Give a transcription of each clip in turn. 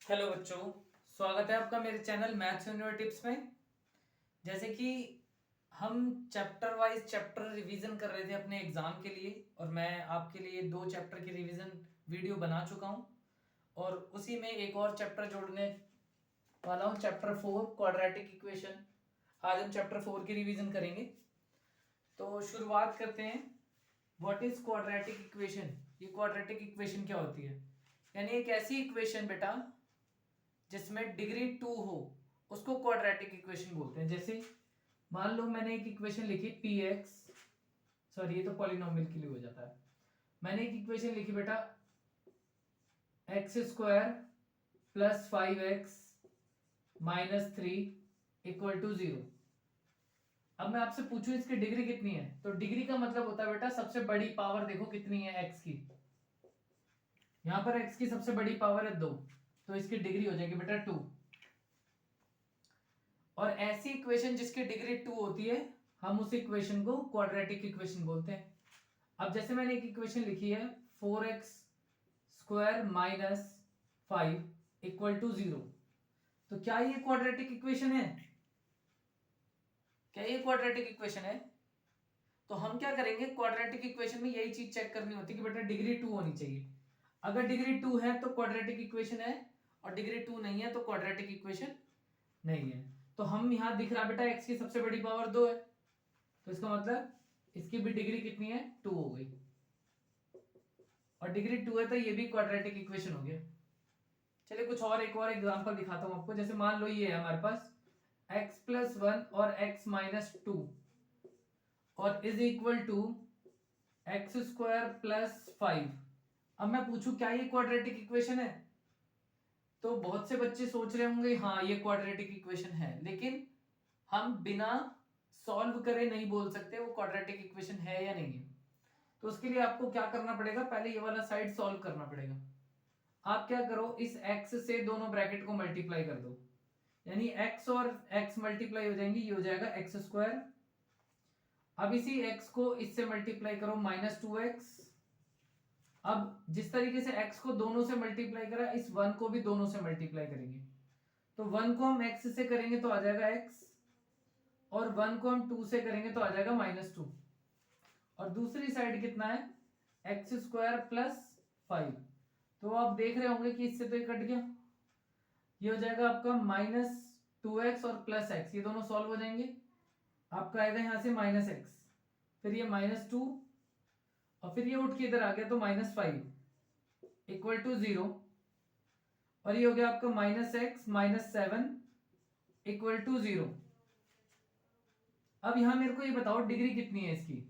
Hello बच्चों, स्वागत है आपका मेरे channel maths and your tips में। जैसे कि हम चैप्टर वाइज चैप्टर रिवीजन कर रहे थे अपने एग्जाम के लिए, और मैं आपके लिए 2 चैप्टर की रिवीजन वीडियो बना चुका हूं, और उसी में एक और चैप्टर जोड़ने वाला हूं, चैप्टर 4 क्वाड्रेटिक इक्वेशन। आज हम चैप्टर 4 की रिवीजन करेंगे। तो शुरुआत करते हैं। What is quadratic equation? ये क्वाड्रेटिक इक्वेशन क्या होती है? यानी एक ऐसी इक्वेशन बेटा जिसमें डिग्री 2 हो, उसको क्वाड्रेटिक इक्वेशन बोलते हैं। जैसे मान लो मैंने एक इक्वेशन लिखी पी एक्स, सॉरी ये तो पॉलिनोमियल के लिए हो जाता है। मैंने एक इक्वेशन लिखी बेटा x square plus 5x minus 3 equal to 0। अब मैं आपसे पूछूं इसकी डिग्री कितनी है, तो डिग्री का मतलब होता है बेटा सबसे बड़ी पावर देखो कितनी है x की। यहां पर x की सबसे बड़ी पावर है 2, तो इसकी डिग्री हो जाएगी बेटा 2। और ऐसी इक्वेशन जिसकी डिग्री 2 होती है, हम उस इक्वेशन को क्वाड्रेटिक इक्वेशन बोलते हैं। अब जैसे मैंने एक इक्वेशन लिखी है 4x square minus 5 equal to 0, तो क्या ये क्वाड्रेटिक इक्वेशन है? क्या ये क्वाड्रेटिक इक्वेशन है? तो हम क्या करेंगे, क्वाड्रेटिक इक्वेशन में यही चीज चेक करनी होती है कि बेटा डिग्री 2 होनी चाहिए। अगर डिग्री 2 है तो क्वाड्रेटिक इक्वेशन है, और डिग्री 2 नहीं है तो क्वाड्रेटिक इक्वेशन नहीं है। तो हम यहां दिख रहा बेटा x की सबसे बड़ी पावर 2 है, तो इसका मतलब इसकी भी डिग्री कितनी है, 2 हो गई। और डिग्री 2 है तो ये भी क्वाड्रेटिक इक्वेशन हो गया। चलिए कुछ और एक और एग्जांपल दिखाता हूं आपको। जैसे मान लो ये है हमारे पास x प्लस 1 और x माइनस 2 और is equal to x square plus 5। अब मैं पूछूं क्या ये क्वाड्रेटिक इक्वेशन है? तो बहुत से बच्चे सोच रहे होंगे हाँ ये क्वाड्रेटिक इक्वेशन है, लेकिन हम बिना सॉल्व करे नहीं बोल सकते वो क्वाड्रेटिक इक्वेशन है या नहीं है। तो उसके लिए आपको क्या करना पड़ेगा, पहले ये वाला साइड सॉल्व करना पड़ेगा। आप क्या करो, इस x से दोनों ब्रैकेट को मल्टीप्लाई कर दो, यानी x और x मल्टीप्लाई हो जाएंगी, ये हो जाएगा एक्स स्क्वायर। अब इसी x को इससे मल्टीप्लाई करो -2x। अब जिस तरीके से x को दोनों से मल्टीप्लाई करा, इस 1 को भी दोनों से मल्टीप्लाई करेंगे। तो 1 को हम x से करेंगे तो आ जाएगा x, और 1 को हम 2 से करेंगे तो आ जाएगा -2। और दूसरी साइड कितना है, एक्स स्क्वायर प्लस 5। तो आप देख रहे होंगे कि इससे तो ये कट गया, ये हो जाएगा आपका -2x और प्लस x, ये दोनों सॉल्व हो जाएंगे। आपका आएगा यहां से -x, फिर ये -2, और फिर ये उठ के इधर आ गया तो -5 इक्वल टू 0, और ये हो गया आपका -x -7 इक्वल टू 0। अब यहां मेरे को ये बताओ डिग्री कितनी है इसकी।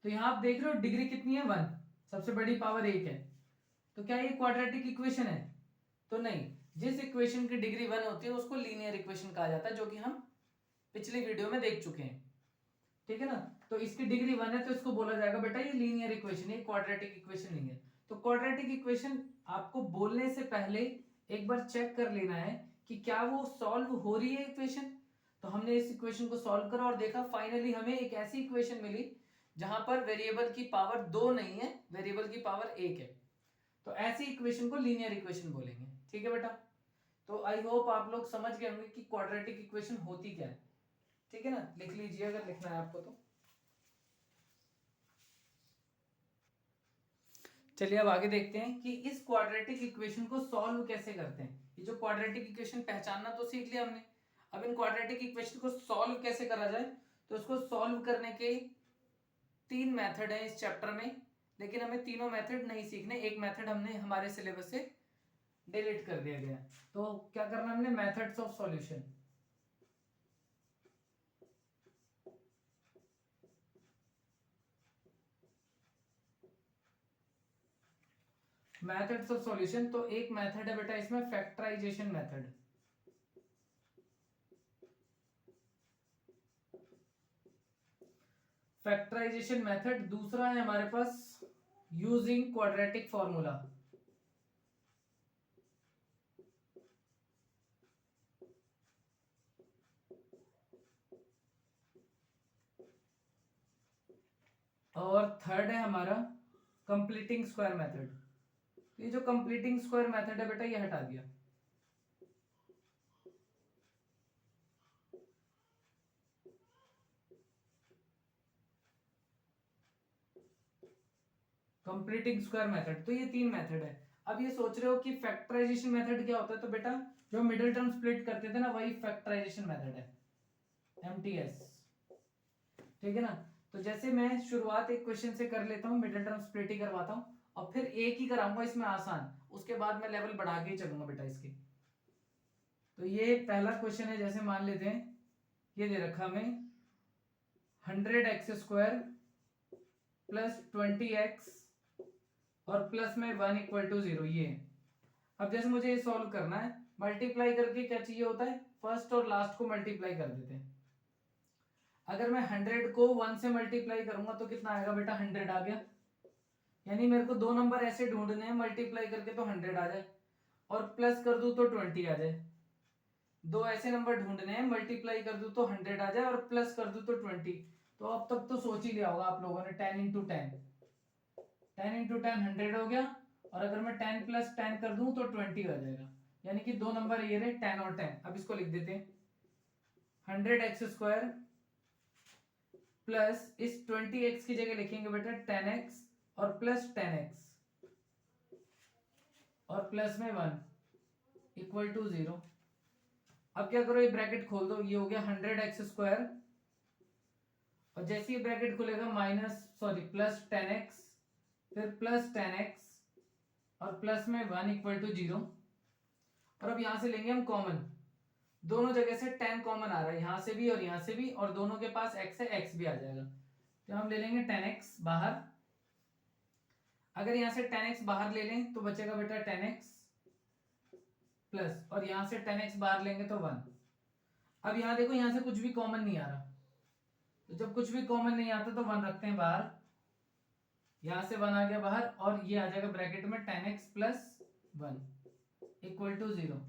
तो यहां आप देख रहे हो डिग्री कितनी है, 1, सबसे बड़ी पावर 1 है। तो क्या ये क्वाड्रेटिक इक्वेशन है? तो नहीं। जिस इक्वेशन की डिग्री 1 होती है उसको लीनियर इक्वेशन कहा जाता है, जो कि हम पिछली वीडियो में देख चुके हैं। ठीक है ना? तो इसकी डिग्री 1 है तो इसको बोला जाएगा बेटा ये लीनियर इक्वेशन है, क्वाड्रेटिक इक्वेशन नहीं है। तो क्वाड्रेटिक इक्वेशन आपको बोलने से पहले एक बार चेक कर लेना है कि क्या वो सॉल्व हो रही है इक्वेशन। तो हमने इस इक्वेशन को सॉल्व करा और देखा, फाइनली हमें एक ऐसी इक्वेशन मिली जहां पर वेरिएबल की पावर 2 नहीं है, वेरिएबल की पावर 1 है। तो ऐसी इक्वेशन को लीनियर इक्वेशन बोलेंगे। ठीक है बेटा? तो आई होप आप लोग समझ गए होंगे कि क्वाड्रेटिक इक्वेशन होती क्या है। ठीक है ना? लिख लीजिए अगर लिखना है आपको तो। चलिए अब आगे देखते हैं कि इस क्वाड्रेटिक इक्वेशन को सॉल्व कैसे करते हैं। ये जो क्वाड्रेटिक इक्वेशन पहचानना तो सीख लिया हमने, अब इन क्वाड्रेटिक इक्वेशन को सॉल्व कैसे करा जाए। तो इसको सॉल्व करने के 3 मेथड है इस चैप्टर में, लेकिन हमें तीनों मेथड नहीं सीखने, एक मेथड हमने हमारे सिलेबस से डिलीट कर दिया गया। तो क्या करना हमने, methods of solution. Methods of solution, तो एक मेथड है बेटा इसमें फैक्टराइजेशन मेथड। Factorisation method. दूसरा है हमारे पास यूजिंग क्वाड्रेटिक फॉर्मूला। और थर्ड है हमारा कंप्लीटिंग स्क्वायर मेथड। तो ये जो कंप्लीटिंग स्क्वायर मेथड है बेटा ये हटा दिया। कंप्लीटिंग स्क्वायर मेथड, तो ये 3 मेथड है। अब ये सोच रहे हो कि फैक्टराइजेशन मेथड क्या होता है, तो बेटा जो मिडिल टर्म स्प्लिट करते थे ना वही फैक्टराइजेशन मेथड है, MTS। ठीक है ना। तो जैसे मैं शुरुआत एक क्वेश्चन से कर लेता हूँ, मिडिल टर्म स्प्लिट ही करवाता हूँ और फिर एक ही कराऊंगा इसमें आसान, उसके बाद मैं लेवल बढ़ा के ही चलूंगा बेटा इसके। तो ये पहला क्वेश्चन है, जैसे मान लेते हैं ये दे रखा हमें 100x² प्लस 20x और प्लस में 1 = 0, ये। अब जैसे मुझे ये सॉल्व करना है, मल्टीप्लाई करके क्या चाहिए होता है, फर्स्ट और लास्ट को मल्टीप्लाई कर देते हैं। अगर मैं 100 को 1 से मल्टीप्लाई करूंगा तो कितना आएगा बेटा, 100 आ गया। यानी मेरे को दो नंबर ऐसे ढूंढने हैं, मल्टीप्लाई करके तो 100 आ जाए और प्लस कर दूं तो 20 आ जाए। दो ऐसे नंबर ढूंढने हैं, मल्टीप्लाई कर दूं तो 100 आ जाए और प्लस कर दूं तो 20। तो अब तक तो सोच ही लिया होगा आप लोगों ने, 10 × 10, 10 × 10 100 हो गया, और अगर मैं 10 + 10 कर दूं तो 20 हो जाएगा। यानी कि दो नंबर ये रहे 10 और 10। अब इसको लिख देते हैं, 100x² प्लस इस 20x की जगह लिखेंगे बेटा 10x और प्लस 10x और प्लस में 1 = 0। अब क्या करो, ये ब्रैकेट खोल दो, ये हो गया 100x² और जैसे ये ब्रैकेट खुलेगा प्लस 10x, फिर प्लस 10x और प्लस में 1 = 0। और अब यहां से लेंगे हम कॉमन, दोनों जगह से 10 कॉमन आ रहा है, यहां से भी और यहां से भी, और दोनों के पास x है, x भी आ जाएगा। तो हम ले लेंगे 10x बाहर। अगर यहां से 10x बाहर ले लें तो बचेगा बेटा 10x प्लस, और यहां से 10x बाहर लेंगे तो 1। अब यहां देखो, यहां से कुछ भी कॉमन नहीं आ रहा, तो जब कुछ भी कॉमन नहीं आता तो 1 रखते हैं बाहर। यहां से 1 आ गया बाहर और ये आ जाएगा ब्रैकेट में 10x + 1 = 0।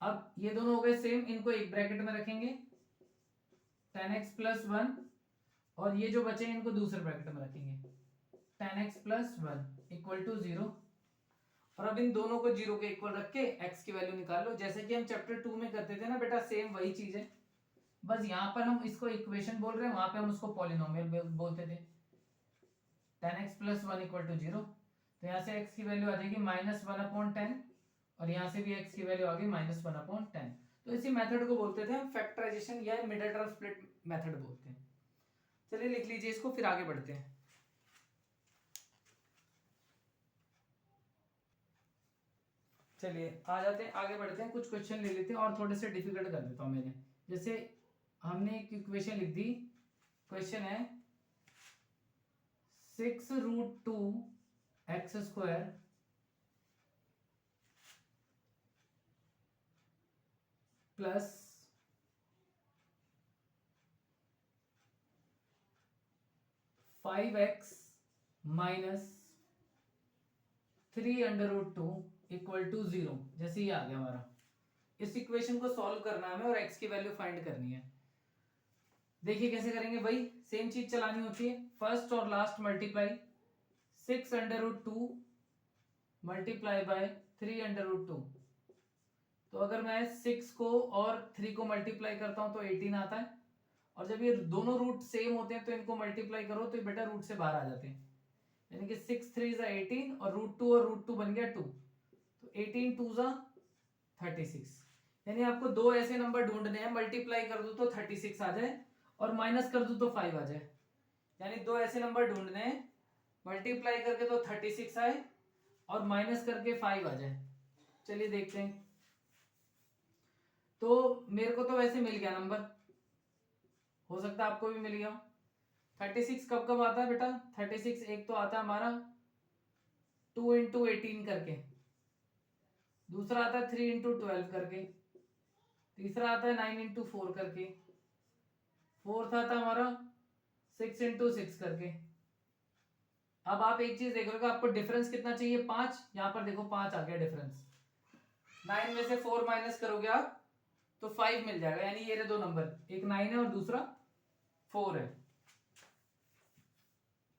अब ये दोनों हो गए सेम, इनको एक ब्रैकेट में रखेंगे 10x + 1, और ये जो बचे इनको दूसरे ब्रैकेट में रखेंगे 10x + 1 = 0। और अब इन दोनों को 0 के इक्वल रख के x की वैल्यू निकाल लो, जैसे कि हम चैप्टर 2 में करते थे ना बेटा, सेम वही चीज है, बस यहाँ पर हम इसको इक्वेशन बोल रहे हैं, वहां पे हम उसको पॉलिनोमियल बोलते थे। 10x + 1 = 0, तो यहाँ से x की वैल्यू आ जाएगी -1/10 और यहाँ से भी x की वैल्यू आ गई -1/10। तो इसी मेथड को बोलते थे हम फैक्टराइजेशन या मिडिल टर्म स्प्लिट मेथड बोलते हैं। चलिए लिख लीजिए इसको, फिर आगे बढ़ते हैं। चलिए आ जाते हैं, आगे बढ़ते हैं, कुछ क्वेश्चन ले लेते हैं और थोड़े से डिफिकल्ट कर देता हूं मैंने। जैसे हमने एक इक्वेशन लिख दी, क्वेश्चन है 6√2x² प्लस 5x माइनस 3√2 = 0। जैसे ये आ गया हमारा, इस इक्वेशन को सॉल्व करना है हमें और x की वैल्यू फाइंड करनी है। देखिए कैसे करेंगे भाई, सेम चीज चलानी होती है, फर्स्ट और लास्ट मल्टीप्लाई, 6√2 मल्टीप्लाई बाय 3√2। तो अगर मैं 6 को और 3 को मल्टीप्लाई करता हूं तो 18 आता है, और जब ये दोनों रूट सेम होते हैं तो इनको मल्टीप्लाई करो तो ये बेटा रूट से बाहर आ जाते हैं, यानी कि 6 3 = 18 और √2 बन गया 2, तो 18 2 = 36। यानी आपको दो ऐसे नंबर ढूंढने हैं, मल्टीप्लाई कर दो तो 36 आ जाए और माइनस कर दो तो 5 आ जाए। यानी दो ऐसे नंबर ढूंढने हैं, मल्टीप्लाई करके तो 36 आए और माइनस करके 5 आ जाए। चलिए देखते हैं। तो मेरे को तो वैसे मिल गया नंबर, हो सकता है आपको भी मिल गया। 36 कब कब आता है बेटा, 36 एक तो आता है हमारा 2 × 18 करके, दूसरा आता है 3 × 12 करके, तीसरा आता है 9 × 4 करके, फोर्थ आता है हमारा 6 × 6 करके। अब आप एक चीज देख रहे हो, आपको डिफरेंस कितना चाहिए, 5। यहां पर देखो 5 आ गया डिफरेंस, 9 में से 4 माइनस करोगे आप तो 5 मिल जाएगा। यानी ये रहे दो नंबर, एक 9 है और दूसरा 4 है।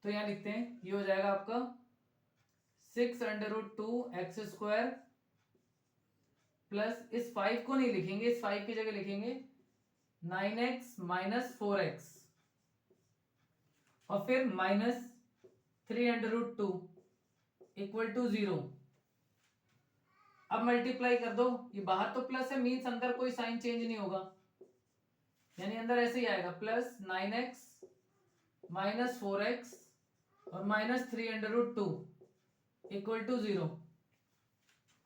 तो यहां लिखते हैं, ये हो जाएगा आपका 6√2x² प्लस इस 5 को नहीं लिखेंगे, इस 5 की जगह लिखेंगे 9x माइनस 4x और फिर माइनस 3√2 इक्वल टू 0। अब मल्टीप्लाई कर दो, ये बाहर तो प्लस है, मीन्स अंदर कोई साइन चेंज नहीं होगा, यानी अंदर ऐसे ही आएगा प्लस 9x माइनस 4x और माइनस 3√2 इक्वल टू 0।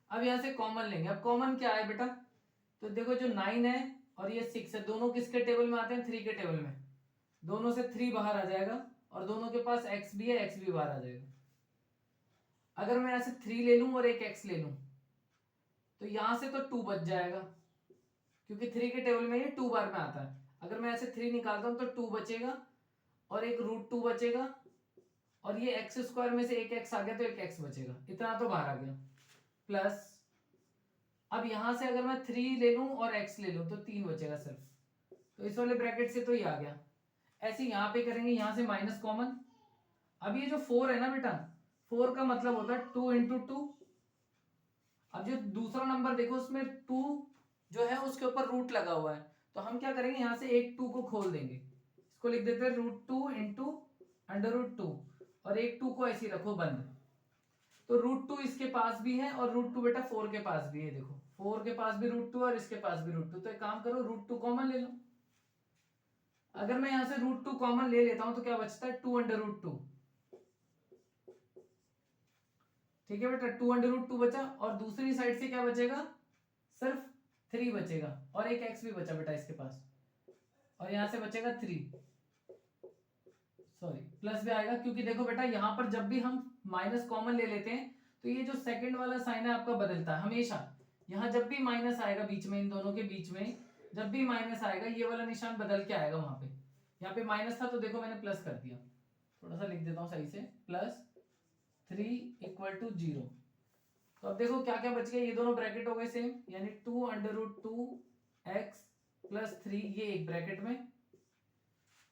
अब यहां से कॉमन लेंगे। अब कॉमन क्या है बेटा, तो देखो जो 9 है और ये 6 है, दोनों किसके टेबल में आते हैं, 3 के टेबल में। दोनों से 3 बाहर आ जाएगा और दोनों के पास x भी है, x भी बाहर आ जाएगा। अगर मैं यहां से 3 ले लूं और एक x ले लूं तो यहां से तो 2 बच जाएगा, क्योंकि 3 के टेबल में ये 2 बार में आता है। अगर मैं ऐसे 3 निकालता हूं तो 2 बचेगा और एक √2 बचेगा और ये x² में से एक x आ गया तो एक x बचेगा, इतना तो बाहर आ गया। प्लस अब यहां से अगर मैं 3 ले लूं और x ले लूं तो 3 बचेगा सिर्फ, तो इस वाले ब्रैकेट से तो ये आ गया। ऐसे यहां पे करेंगे, यहां से माइनस कॉमन। अब ये जो 4 है ना बेटा, 4 का मतलब होता है 2 इंटू 2। अब जो दूसरा नंबर देखो उसमें 2 जो है उसके ऊपर रूट लगा हुआ है, तो हम क्या करेंगे, यहां से एक 2 को खोल देंगे, इसको लिख देते हैं √2 इंटू √2 और एक 2 को ऐसे रखो बंद। तो √2 इसके पास भी है और √2 बेटा 4 के पास भी है। देखो 4 के पास भी √2 और इसके पास भी √2, तो एक काम करो √2 कॉमन ले लो। अगर मैं यहां से √2 कॉमन ले लेता हूं तो क्या बचता है, 2√2। ठीक है बेटा, 2√2 बचा और दूसरी साइड से क्या बचेगा, सिर्फ 3 बचेगा और एक x भी बचा बेटा इसके पास, और यहां से बचेगा 3, सॉरी प्लस भी आएगा, क्योंकि देखो बेटा यहां पर जब भी हम माइनस कॉमन ले लेते हैं तो ये जो सेकंड वाला साइन है आपका बदलता है हमेशा। यहां जब भी माइनस आएगा बीच में, इन दोनों के बीच में जब भी माइनस आएगा ये वाला निशान बदल के आएगा वहां पे। यहाँ पे माइनस था तो देखो मैंने प्लस कर दिया, थोड़ा सा लिख देता हूँ सही से, प्लस 3 इक्वल टू 0। तो अब देखो क्या क्या बच गया, ये दोनों ब्रैकेट हो गए सेम, यानी 2√2x प्लस 3 ये एक ब्रैकेट में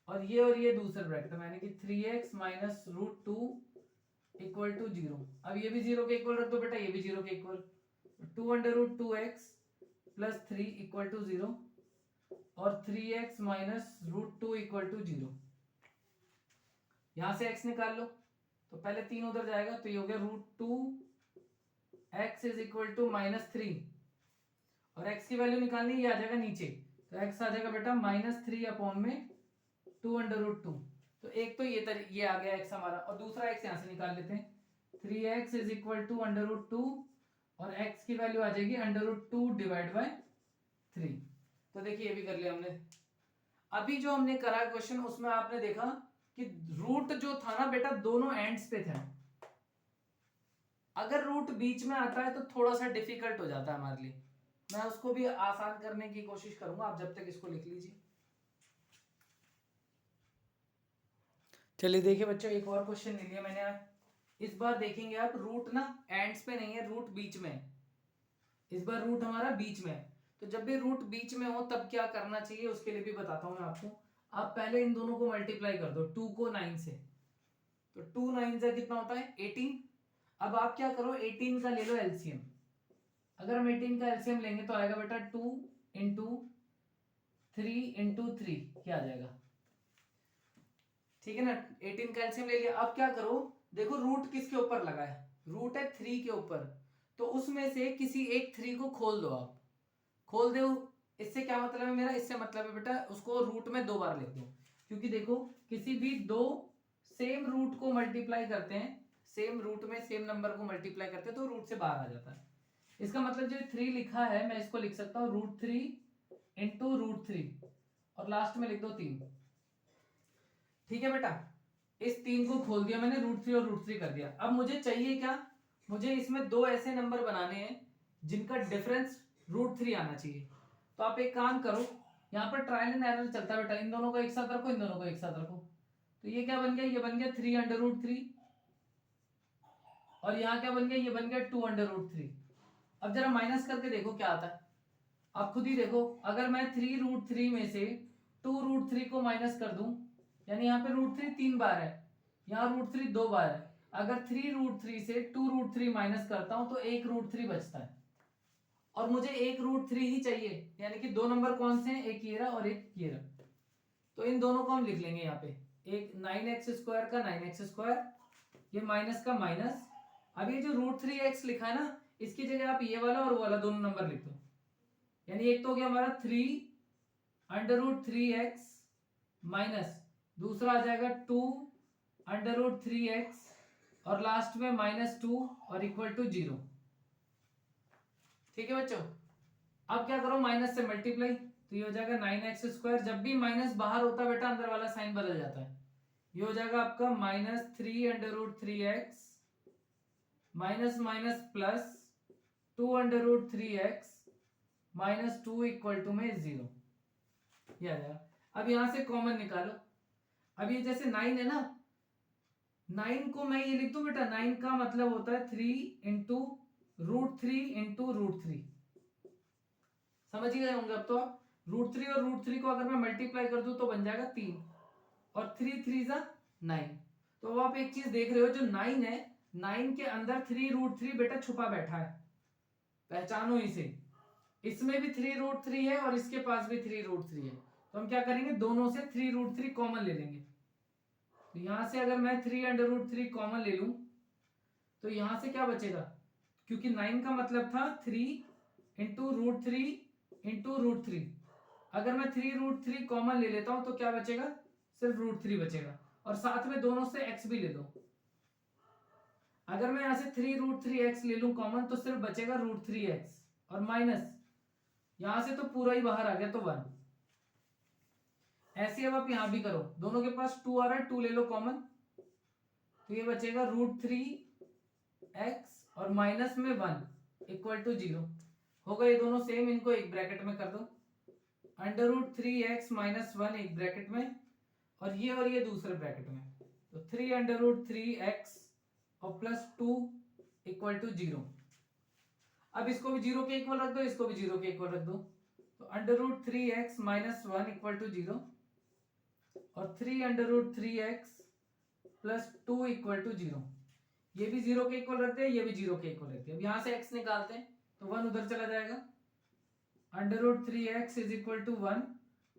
और ये दूसरे ब्रैकेट में, यानी कि 3x माइनस √2 इक्वल टू 0। अब ये भी 0 के इक्वल रख दो बेटा, ये भी 0 के equal, 2√2x plus 3 equal to 0 और 3x माइनस √2 इक्वल टू 0। यहां से x निकाल लो तो पहले 3 उधर जाएगा तो ये हो गया √2x इज इक्वल टू -3 और x की वैल्यू निकालनी, ये आ जाएगा नीचे, तो x आ जाएगा बेटा -3 अपॉन में 2√2। तो एक तो ये आ गया x हमारा, और दूसरा x यहां से निकाल लेते हैं, 3x इज इक्वल टू √2 और x की वैल्यू आ जाएगी √2 डिवाइड बाय 3। तो देखिए ये भी कर लिया हमने। अभी जो हमने करा क्वेश्चन उसमें आपने देखा कि रूट जो था ना बेटा दोनों एंड्स पे थे। अगर रूट बीच में आता है तो थोड़ा सा डिफिकल्ट हो जाता है हमारे लिए, मैं उसको भी आसान करने की कोशिश करूंगा, आप जब तक इसको लिख लीजिए। चलिए देखिए बच्चों, एक और क्वेश्चन ले लिया मैंने आज। इस बार देखेंगे आप, रूट ना एंड्स पे नहीं है, रूट बीच में है। इस बार रूट हमारा बीच में है, तो जब भी रूट बीच में हो तब क्या करना चाहिए उसके लिए भी बताता हूं मैं आपको। आप पहले इन दोनों को मल्टीप्लाई कर दो, 2 को 9 से, तो 2 9 से कितना होता है 18। अब आप क्या करो, 18 का ले लो एलसीएम। अगर हम 18 का एलसीएम लेंगे तो आएगा बेटा 2 इंटू 3 इंटू 3 क्या आ जाएगा, ठीक है ना। 18 का एलसीएम ले लिया। अब क्या करो, देखो रूट किसके ऊपर लगा है, रूट है 3 के ऊपर, तो उसमें से किसी एक 3 को खोल दो, आप खोल दो। इससे क्या मतलब है मेरा, इससे मतलब है बेटा उसको रूट में 2 बार लिख दो, क्योंकि देखो किसी भी दो सेम रूट को मल्टीप्लाई करते हैं, सेम रूट में सेम नंबर को मल्टीप्लाई करते हैं तो रूट से बाहर आ जाता है। इसका मतलब जो 3 लिखा है मैं इसको लिख सकता हूँ √3 इंटू √3 और लास्ट में लिख दो 3। ठीक है बेटा, इस 3 को खोल दिया मैंने, √3 और √3 कर दिया। अब मुझे चाहिए क्या, मुझे इसमें 2 ऐसे नंबर बनाने हैं जिनका डिफरेंस √3 आना चाहिए। तो आप एक काम करो, यहाँ पर ट्रायल एंड एरर चलता है बेटा, इन दोनों को एक साथ रखो, इन दोनों को एक साथ रखो, तो ये क्या बन गया, ये बन गया 3√3 और यहाँ क्या बन गया, ये बन गया 2√3। अब जरा माइनस करके देखो क्या आता है, आप खुद ही देखो। अगर मैं 3√3 में से 2√3 को माइनस कर दूं, यानी यहाँ पे √3 3 बार है, यहाँ √3 2 बार है, अगर 3√3 से 2√3 माइनस करता हूं तो 1√3 बचता है, और मुझे 1√3 ही चाहिए, यानी कि दो नंबर कौन से हैं, एक ये रहा और एक ये रहा। तो इन दोनों को हम लिख लेंगे यहाँ पे, एक 9x² का 9x², ये माइनस का माइनस। अब ये जो √3x लिखा है ना, इसकी जगह आप ये वाला और वो वाला दोनों नंबर लिख दो, यानी एक तो हो गया हमारा 3√3x माइनस, दूसरा आ जाएगा 2√3x और लास्ट में -2 और इक्वल टू 0। ठीक है बच्चों, अब क्या करो, माइनस से मल्टीप्लाई, तो ये हो जाएगा 9x²। जब भी माइनस बाहर होता है बेटा, अंदर वाला साइन बदल जाता है। ये हो जाएगा आपका -3√3x minus minus plus 2√3x -2 equal to में 0, ये आ जाएगा। अब यहां से कॉमन निकालो। अब ये जैसे 9 है ना, 9 को मैं ये लिख दूं बेटा, 9 का मतलब होता है 3 इंटू √3 इंटू √3। समझ ही गए होंगे अब तो आप। √3 और √3 को अगर मैं मल्टीप्लाई कर दूं तो बन जाएगा 3, और 3 3 जा 9। तो अब आप एक चीज देख रहे हो, जो 9 है, 9 के अंदर 3√3 बेटा छुपा बैठा है, पहचानो इसे। इसमें भी 3√3 है और इसके पास भी 3√3 है, तो हम क्या करेंगे, दोनों से 3√3 कॉमन ले लेंगे। तो यहां से अगर मैं 3√3 कॉमन ले लूं तो यहां से क्या बचेगा, क्योंकि 9 का मतलब था 3 इंटू √3 इंटू √3। अगर मैं 3√3 कॉमन ले लेता हूं तो क्या बचेगा, सिर्फ √3 बचेगा, और साथ में दोनों से x भी ले लो। अगर मैं यहां से 3√3x ले लूं कॉमन तो सिर्फ बचेगा √3x, और माइनस यहां से तो पूरा ही बाहर आ गया तो 1। ऐसे अब आप यहां भी करो, दोनों के पास 2 आ रहा है, 2 ले लो कॉमन, तो ये बचेगा √3x और माइनस में 1 इक्वल टू 0 होगा। ये दोनों सेम, इनको एक ब्रैकेट में कर दो, √3x माइनस 1 एक ब्रैकेट में, और ये दूसरे ब्रैकेट में, तो 3√3x और प्लस 2 इक्वल टू 0। अब इसको भी 0 के इक्वल रख दो, इसको भी 0 के इक्वल रख दो, तो √3x माइनस 1 इक्वल टू 0 और 3√3x प्लस 2 इक्वल टू 0। ये भी 0 के इक्वल रखते हैं, ये भी 0 के इक्वल रखते हैं। अब यहां से x निकालते हैं तो 1 उधर चला जाएगा, √3x इज इक्वल टू 1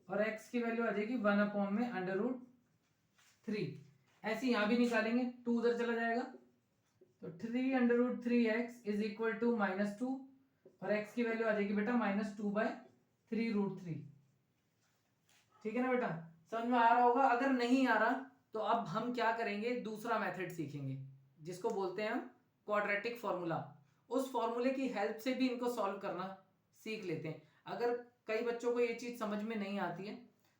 और x की वैल्यू आ जाएगी 1 अपॉन में √3। ऐसे यहां भी निकालेंगे, 2 उधर चला जाएगा, तो 3√3x इज इक्वल टू -2 और x की वैल्यू आ जाएगी बेटा -2/3√3। ठीक है ना बेटा, समझ में आ रहा होगा। अगर नहीं आ रहा तो अब हम क्या करेंगे, दूसरा मेथड सीखेंगे जिसको बोलते हैं हम क्वाड्रेटिक फॉर्मूला। उस फॉर्मूले की हेल्प से भी इनको सॉल्व करना सीख लेते हैं। अगर कई बच्चों को ये चीज समझ में नहीं आती है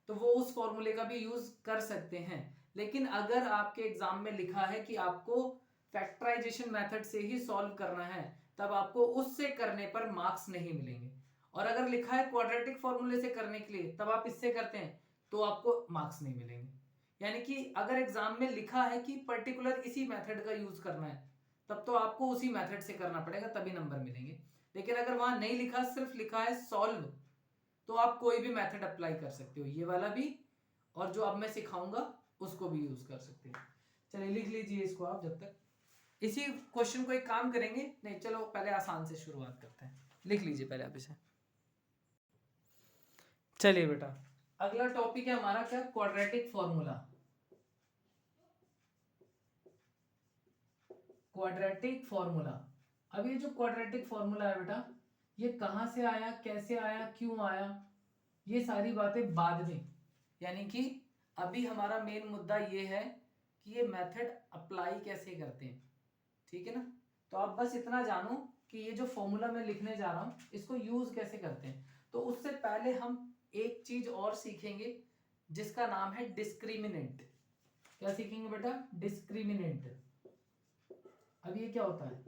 तो वो उस फॉर्मूले का भी यूज कर सकते हैं, लेकिन अगर आपके एग्जाम में लिखा है कि आपको फैक्टराइजेशन मेथड से ही सॉल्व करना है, तब आपको उससे करने पर मार्क्स नहीं मिलेंगे। और अगर लिखा है क्वाड्रेटिक फॉर्मूले से करने के लिए, तब आप इससे करते हैं तो आपको मार्क्स नहीं मिलेंगे। यानी कि अगर एग्जाम में लिखा है कि पर्टिकुलर इसी मेथड का यूज करना है, तब तो आपको उसी मेथड से करना पड़ेगा, तभी नंबर मिलेंगे। लेकिन अगर वहां नहीं लिखा, सिर्फ लिखा है सॉल्व, तो आप कोई भी मेथड अप्लाई कर सकते हो, ये वाला भी और जो अब मैं सिखाऊंगा उसको भी यूज कर सकते हो। चलिए लिख लीजिए इसको आप, जब तक इसी क्वेश्चन को एक काम करेंगे। नहीं चलो पहले आसान से शुरुआत करते हैं, लिख लीजिए पहले आप इसे। चलिए बेटा, अगला टॉपिक है हमारा क्या, क्वाड्रेटिक फॉर्मूला। Quadratic formula. अब ये जो क्वाड्रेटिक फॉर्मूला है बेटा, ये कहां से आया, कैसे आया, क्यों आया, ये सारी बातें बाद में। यानी कि अभी हमारा मेन मुद्दा ये है कि ये मेथड अप्लाई कैसे करते हैं। ठीक है ना, तो आप बस इतना जानो कि ये जो फॉर्मूला मैं लिखने जा रहा हूं इसको यूज कैसे करते हैं। तो उससे पहले हम एक चीज और सीखेंगे जिसका नाम है डिस्क्रिमिनेंट। क्या सीखेंगे बेटा, डिस्क्रिमिनेंट। अब ये क्या होता है,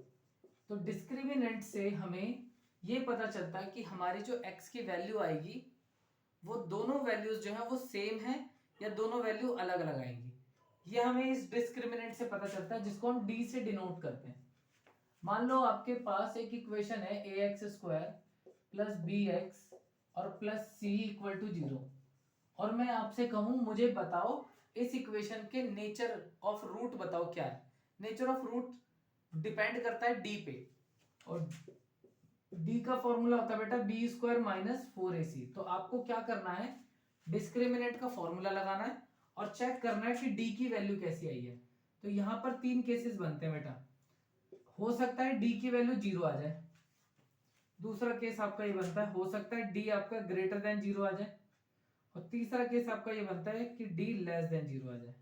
तो डिस्क्रिमिनेंट से हमें ये पता चलता है कि हमारी जो x की वैल्यू आएगी वो दोनों वैल्यूज जो है वो सेम है या दोनों वैल्यू अलग अलग आएंगी। ये हमें इस डिस्क्रिमिनेंट से पता चलता है, जिसको हम d से डिनोट करते हैं। मान लो आपके पास एक इक्वेशन है ax² प्लस bx और प्लस c इक्वल टू 0, और मैं आपसे कहूं मुझे बताओ इस इक्वेशन के नेचर ऑफ रूट बताओ क्या है। नेचर ऑफ रूट डिपेंड करता है डी पे, और डी का फॉर्मूला होता है बेटा बी स्क्वायर माइनस 4ac। तो आपको क्या करना है, डिस्क्रिमिनेंट का फॉर्मूला लगाना है और चेक करना है कि डी की वैल्यू कैसी आई है। तो यहाँ पर 3 केसेस बनते हैं बेटा, हो सकता है डी की वैल्यू 0 आ जाए, दूसरा केस आपका ये बनता है हो सकता है डी आपका ग्रेटर देन 0 आ जाए, और तीसरा केस आपका ये बनता है कि डी लेस देन 0 आ जाए।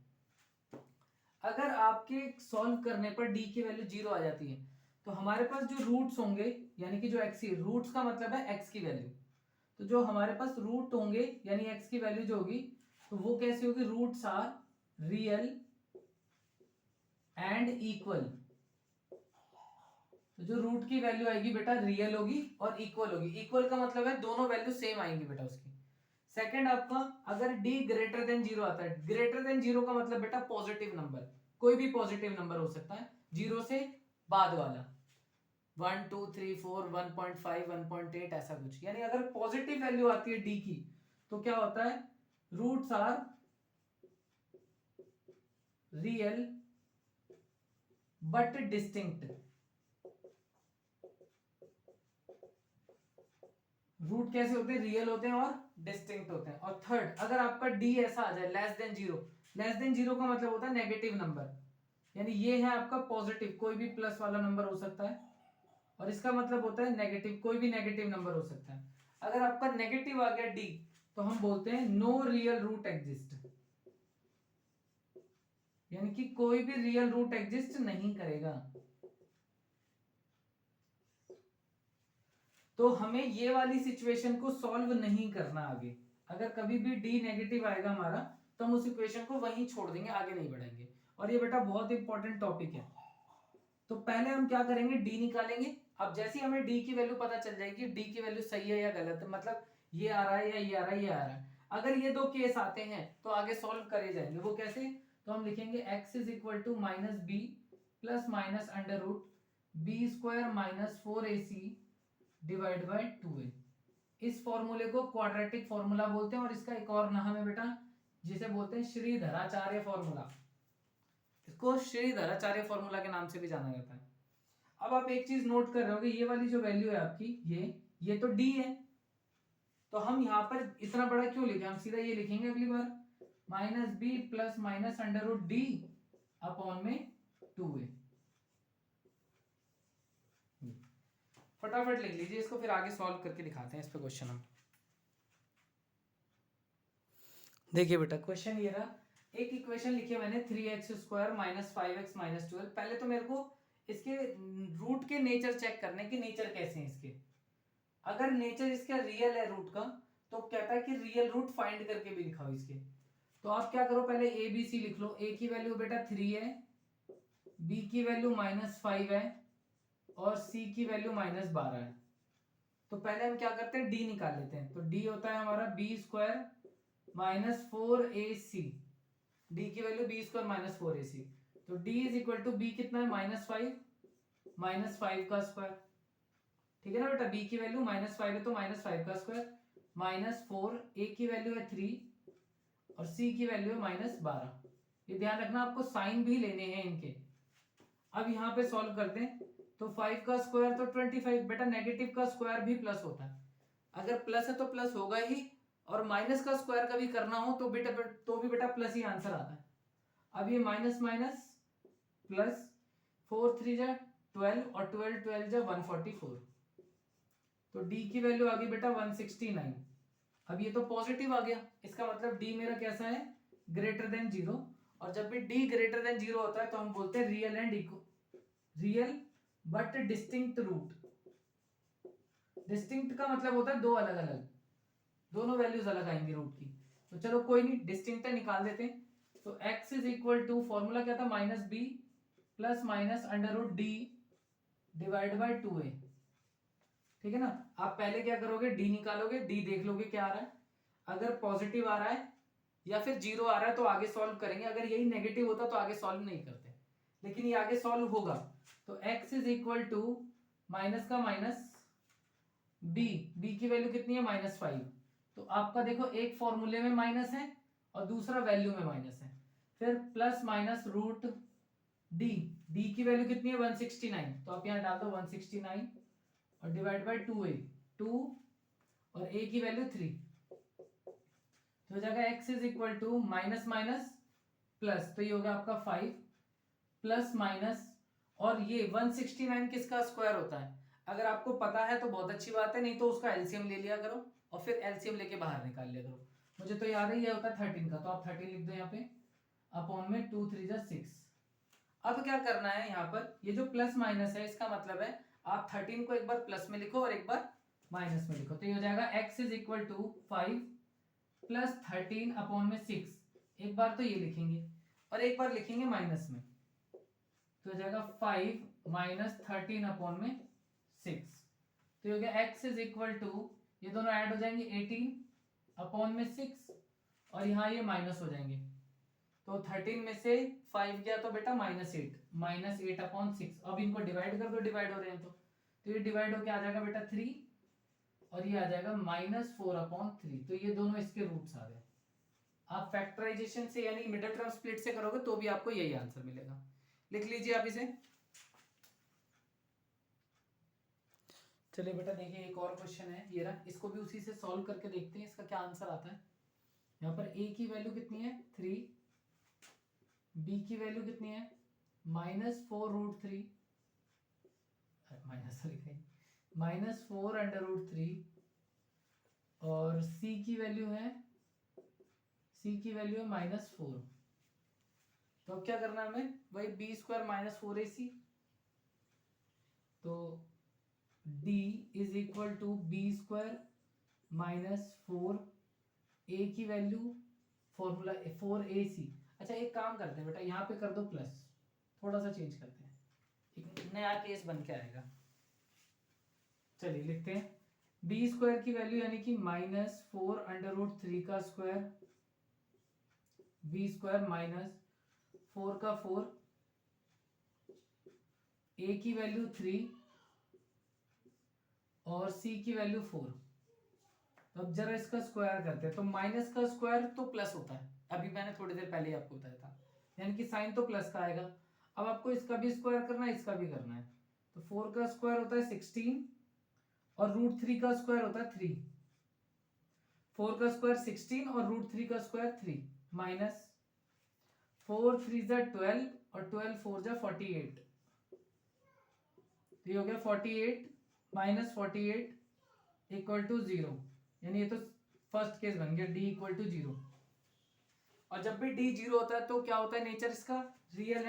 अगर आपके सॉल्व करने पर डी की वैल्यू 0 आ जाती है तो हमारे पास जो रूट्स होंगे, यानी कि जो एक्स, रूट्स का मतलब है एक्स की वैल्यू, तो जो हमारे पास रूट होंगे यानी एक्स की वैल्यू जो होगी तो वो कैसी होगी, roots are real and equal. तो जो रूट की वैल्यू आएगी बेटा रियल होगी और इक्वल होगी। इक्वल का मतलब है दोनों वैल्यू सेम आएंगी बेटा उसकी। सेकंड आपका अगर d ग्रेटर देन 0 आता है, ग्रेटर देन 0 का मतलब बेटा पॉजिटिव नंबर, कोई भी पॉजिटिव नंबर हो सकता है, 0 से बाद वाला, 1 2 3 4 1.5 1.8 ऐसा कुछ, यानी अगर पॉजिटिव वैल्यू आती है d की तो क्या होता है, roots are real but distinct. Root कैसे होते हैं, रियल होते हैं और डिस्टिंक्ट होते हैं। और थर्ड अगर आपका डी ऐसा आ जाए लेस देन 0, लेस देन 0 का मतलब होता है नेगेटिव नंबर, यानी ये है आपका पॉजिटिव, कोई भी प्लस वाला नंबर हो सकता है, और इसका मतलब होता है नेगेटिव, कोई भी नेगेटिव नंबर हो सकता है। अगर आपका नेगेटिव आ गया डी तो हम बोलते हैं नो रियल रूट एग्जिस्ट, यानी कि कोई भी रियल रूट एग्जिस्ट नहीं करेगा। तो हमें ये वाली सिचुएशन को सॉल्व नहीं करना आगे। अगर कभी भी डी नेगेटिव आएगा हमारा तो हम उस इक्वेशन को वहीं छोड़ देंगे, आगे नहीं बढ़ेंगे। और ये बेटा बहुत इंपॉर्टेंट टॉपिक है। तो पहले हम क्या करेंगे, डी निकालेंगे। अब जैसे ही हमें डी की वैल्यू पता चल जाएगी, डी की वैल्यू सही है या गलत है, मतलब ये आ रहा है या ये आ रहा है, ये आ रहा है, अगर ये दो केस आते हैं तो आगे सॉल्व करे जाएंगे। वो कैसे, तो हम लिखेंगे x is equal to minus b plus minus under root b square minus 4ac divide by 2a। इस फॉर्मूले को क्वाड्रेटिक फॉर्मूला बोलते हैं, और इसका एक और नाम है बेटा जिसे बोलते हैं श्रीधराचार्य फॉर्मूला। इसको श्रीधराचार्य फॉर्मूला के नाम से भी जाना जाता है। अब आप एक चीज नोट कर रहे होगे, ये वाली जो वैल्यू है आपकी, ये तो डी है, तो हम यहाँ पर इतना बड़ा क्यों लिखे, हम सीधा ये लिखेंगे अगली बार minus b plus minus under root D upon में 2a। फटाफट लिख लीजिए इसको, फिर आगे सॉल्व करके दिखाते हैं इस पे क्वेश्चन हम। देखिए बेटा क्वेश्चन ये रहा, एक इक्वेशन लिखी है मैंने 3x square minus 5x minus 12। पहले तो मेरे को इसके रूट के नेचर चेक करने के, नेचर कैसे हैं इसके। अगर नेचर इसका रियल है रूट का तो कहता है कि रियल रूट फाइंड करके भी दिखाओ इसके। तो आप क्या करो, पहले ए बी सी लिख लो। ए की वैल्यू बेटा 3 है, बी की वैल्यू -5 है, और सी की वैल्यू -12 है। तो पहले हम क्या करते हैं, डी निकाल लेते हैं। तो डी होता है हमारा बी स्क्वायर -4ac, डी की वैल्यू बी स्क्वायर -4ac। तो d is equal to b कितना है, -5 का स्क्वायर, ठीक है ना बेटा। बी की वैल्यू -5 है तो -5 का स्क्वायर, -4, ए की वैल्यू है 3 और सी की वैल्यू है -12। ये ध्यान रखना, आपको साइन भी लेने हैं इनके। अब यहाँ पे सॉल्व करते हैं। तो 5 का स्क्वायर तो 25, बेटा नेगेटिव का स्क्वायर भी प्लस होता है, अगर प्लस है तो प्लस होगा ही, और माइनस का स्क्वायर कभी करना हो तो भी बेटा प्लस ही आंसर आता है। अब ये माइनस माइनस प्लस, 4 3 जा 12 और 12 12 जा 144। तो डी की वैल्यू आ गई बेटा 169। अब ये तो पॉजिटिव आ गया, इसका मतलब डी मेरा कैसा है, ग्रेटर देन 0। और जब भी डी ग्रेटर देन 0 होता है तो हम बोलते हैं real and real but distinct root. Distinct का मतलब होता है दो अलग अलग, दोनों वैल्यूज अलग आएंगी रूट की। तो चलो कोई नहीं, डिस्टिंक्ट निकाल देते हैं। तो x is equal to, formula क्या था, minus b plus minus under root d divide by 2a, ठीक है ना। आप पहले क्या करोगे, डी निकालोगे, डी देख लोगे क्या आ रहा है। अगर पॉजिटिव आ रहा है या फिर 0 आ रहा है तो आगे सॉल्व करेंगे, अगर यही नेगेटिव होता तो आगे सॉल्व नहीं करते, लेकिन ये आगे सॉल्व होगा। तो x is equal to minus का माइनस बी की वैल्यू कितनी है, -5। तो आपका देखो एक फॉर्मूले में माइनस है और दूसरा वैल्यू में माइनस है, फिर प्लस माइनस रूट डी की वैल्यू कितनी है 169, तो आप यहाँ डाल दो 169 और डिवाइड बाय 2a, 2 और a की वैल्यू 3, तो हो जाएगा x is equal to minus minus plus, तो ये होगा आपका 5 प्लस माइनस, और ये 169 किसका स्क्वायर होता है, अगर आपको पता है तो बहुत अच्छी बात है, नहीं तो उसका एलसीएम ले लिया करो और फिर एलसीएम लेके बाहर निकाल लिया करो। मुझे तो याद है ये होता है 13 का, तो आप 13 लिख दो यहाँ पे, अपॉन में 2 3 जा 6। अब क्या करना है यहाँ पर, ये जो प्लस माइनस है इसका मतलब है आप 13 को एक बार प्लस में लिखो और एक बार माइनस में लिखो, तो ये हो जाएगा x is equal to 5 plus 13 upon में 6, एक बार तो ये लिखेंगे और एक बार लिखेंगे माइनस में, तो हो जाएगा 5 माइनस 13 अपॉन में 6, तो ये हो गया x इज इक्वल टू, ये दोनों ऐड हो जाएंगे 18 अपॉन में 6 और यहाँ ये माइनस हो जाएंगे, तो 13 में से 5 गया तो बेटा माइनस 8 अपॉन 6, अब इनको डिवाइड कर दो, डिवाइड हो रहे हैं तो ये डिवाइड होके आ जाएगा बेटा 3 और ये आ जाएगा -4 अपॉन 3, तो ये दोनों इसके रूट्स आ गए। आप फैक्टराइजेशन से यानी मिडिल टर्म स्प्लिट से करोगे तो भी आपको यही आंसर मिलेगा, लिख लीजिए आप इसे। चलिए बेटा देखिए एक और क्वेश्चन है ये रहा, इसको भी उसी से सॉल्व करके देखते हैं इसका क्या आंसर आता है। यहाँ पर a की वैल्यू कितनी है 3, b की वैल्यू कितनी है -4√3 -4 और c की वैल्यू है -4, तो अब क्या करना है हमें, वही b² - 4ac, तो d is equal to b² - 4, a की वैल्यू फॉर्मूला 4ac। अच्छा एक काम करते हैं बेटा, यहाँ पे कर दो प्लस, थोड़ा सा चेंज करते हैं, एक नया केस बन के आएगा। चलिए लिखते हैं b² की वैल्यू यानी कि -4√3 का स्क्वायर, b² -4 का 4, a की वैल्यू 3 और c की वैल्यू 4। अब जरा इसका स्क्वायर करते हैं, तो माइनस का स्क्वायर तो प्लस होता है, अभी मैंने थोड़ी देर पहले ही आपको बताया था, यानी कि साइन तो प्लस का आएगा। अब आपको इसका भी स्क्वायर करना है, इसका भी करना है, तो 4 का स्क्वायर होता है 16 और √3 का स्क्वायर होता है 3, 4 का स्क्वायर 16 और √3 का स्क्वायर 3, माइनस 4 3 जा 12 और 12 4 जा 48, तो ये हो गया 48 - 48 इक्वल टू 0, यानी ये तो फर्स्ट केस बन गया d इक्वल टू 0। और जब भी d 0 होता है तो क्या होता है नेचर इसका, रियल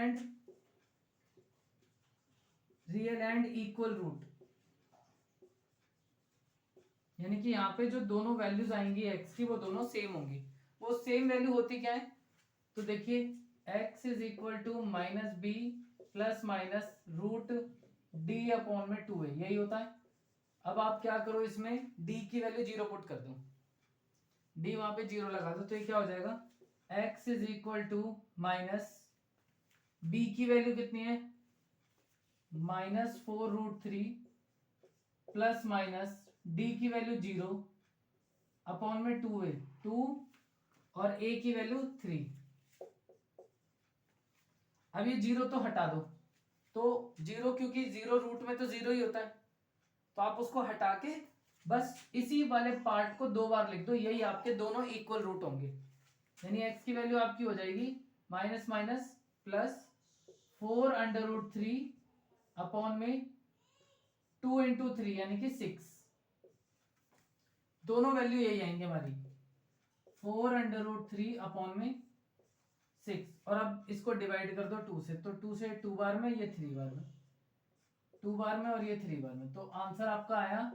एंड इक्वल रूट, यानी कि यहाँ पे जो दोनों वैल्यूज आएंगी x की वो दोनों सेम होंगी। वो सेम वैल्यू होती क्या है, तो देखिए x is equal to -b plus minus √d upon में 2a, यही होता है। अब आप क्या करो, इसमें d की वैल्यू 0 पुट कर दो, d वहां पे 0 लगा दो, तो ये क्या हो जाएगा x is equal to b की वैल्यू कितनी है -4√3 प्लस माइनस d की वैल्यू 0 अपॉन में 2a, 2 और a की वैल्यू 3। अब ये 0 तो हटा दो, तो 0 क्योंकि 0 रूट में तो 0 ही होता है, तो आप उसको हटा के बस इसी वाले पार्ट को 2 बार लिख दो, यही आपके दोनों इक्वल रूट होंगे, यानी x की वैल्यू आपकी हो जाएगी माइनस माइनस प्लस 4√3 अपॉन में 2 × 3 यानी कि 6, दोनों वैल्यू यही आएंगे हमारी 4√3 अपॉन में 6, और अब इसको डिवाइड कर दो 2 से, तो 2 से 2 बार में, ये 3 बार में, 2 बार में और ये 3 बार में, तो आंसर आपका आया